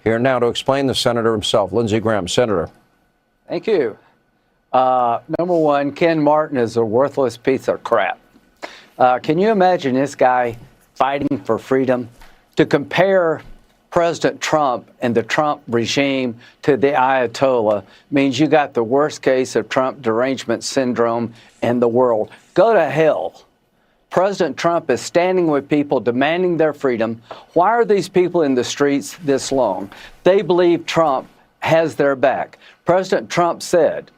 Here now to explain the senator himself, Lindsey Graham. Senator. Thank you. Number one, Ken Martin is a worthless piece of crap. Can you imagine this guy fighting for freedom? To compare President Trump and the Trump regime to the Ayatollah means you got the worst case of Trump derangement syndrome in the world. Go to hell. President Trump is standing with people demanding their freedom. Why are these people in the streets this long? They believe Trump has their back. President Trump said,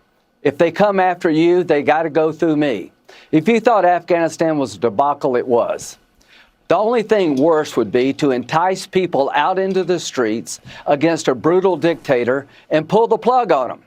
if they come after you, they got to go through me. If you thought Afghanistan was a debacle, it was. The only thing worse would be to entice people out into the streets against a brutal dictator and pull the plug on them.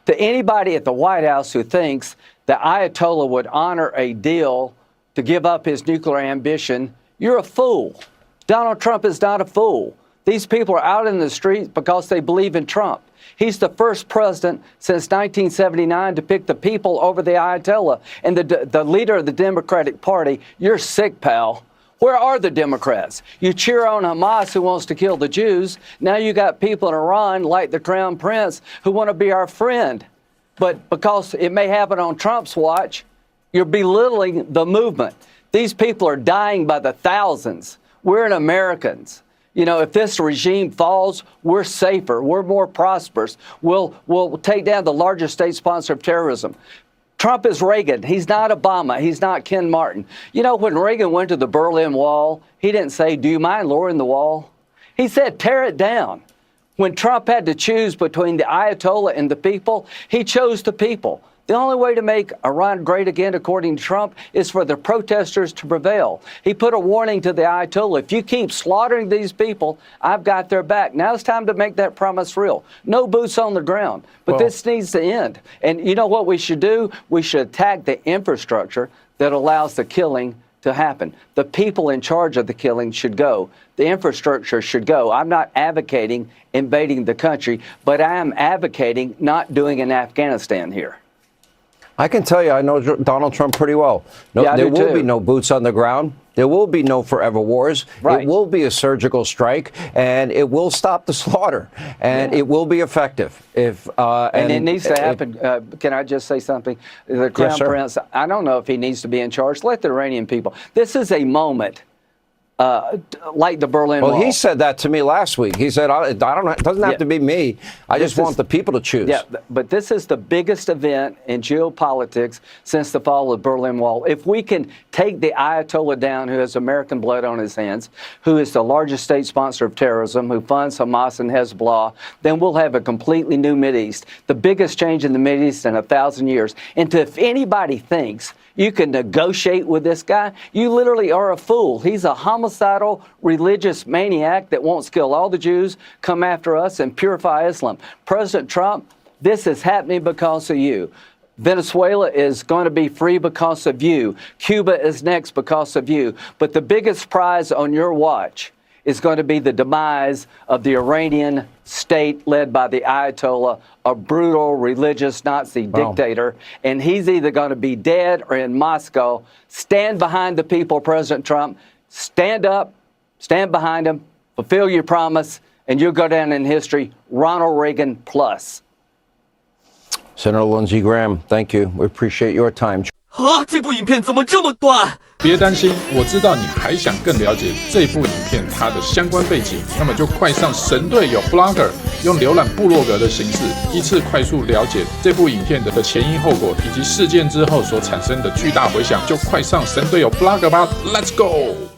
To anybody at the White House who thinks the Ayatollah would honor a deal to give up his nuclear ambition, you're a fool. Donald Trump is not a fool. These people are out in the streets because they believe in Trump. He's the first president since 1979 to pick the people over the Ayatollah. And the leader of the Democratic Party, you're sick, pal. Where are the Democrats? You cheer on Hamas, who wants to kill the Jews. Now you got people in Iran, like the Crown Prince, who want to be our friend. But because it may happen on Trump's watch, you're belittling the movement. These people are dying by the thousands. We're Americans. You know, if this regime falls, we're safer. We're more prosperous. We'll take down the largest state sponsor of terrorism. Trump is Reagan. He's not Obama. He's not Ken Martin. You know, when Reagan went to the Berlin Wall, he didn't say, do you mind lowering the wall? He said, tear it down. When Trump had to choose between the Ayatollah and the people, he chose the people. The only way to make Iran great again, according to Trump, is for the protesters to prevail. He put a warning to the Ayatollah. If you keep slaughtering these people, I've got their back. Now it's time to make that promise real. No boots on the ground. But this needs to end. And you know what we should do? We should attack the infrastructure that allows the killing to happen. The people in charge of the killing should go. The infrastructure should go. I'm not advocating invading the country, but I am advocating not doing in Afghanistan here. I can tell you, I know Donald Trump pretty well. No, yeah, there will be no boots on the ground. There will be no forever wars. Right. It will be a surgical strike, and it will stop the slaughter, and it will be effective. And it needs to happen. Can I just say something? The Crown Prince, I don't know if he needs to be in charge. Let the Iranian people. This is a moment. Like the Berlin Wall. Well, he said that to me last week. He said, it doesn't have to be me. I just want the people to choose. Yeah, but this is the biggest event in geopolitics since the fall of the Berlin Wall. If we can take the Ayatollah down, who has American blood on his hands, who is the largest state sponsor of terrorism, who funds Hamas and Hezbollah, then we'll have a completely new Mideast, the biggest change in the Mideast in 1,000 years. And if anybody thinks you can negotiate with this guy, you literally are a fool. He's a homicidal religious maniac that wants to kill all the Jews, come after us, and purify Islam. President Trump, this is happening because of you. Venezuela is going to be free because of you. Cuba is next because of you. But the biggest prize on your watch is going to be the demise of the Iranian state led by the Ayatollah, a brutal religious Nazi dictator. And he's either going to be dead or in Moscow. Stand behind the people, President Trump. Stand up, stand behind him, fulfill your promise, and you'll go down in history, Ronald Reagan plus. Senator Lindsey Graham, thank you. We appreciate your time. 这部影片怎么这么短？别担心，我知道你还想更了解这部影片它的相关背景，那么就快上神队友Blogger，用浏览部落格的形式，依次快速了解这部影片的前因后果，以及事件之后所产生的巨大回响，就快上神队友Blogger吧 ，Let's go！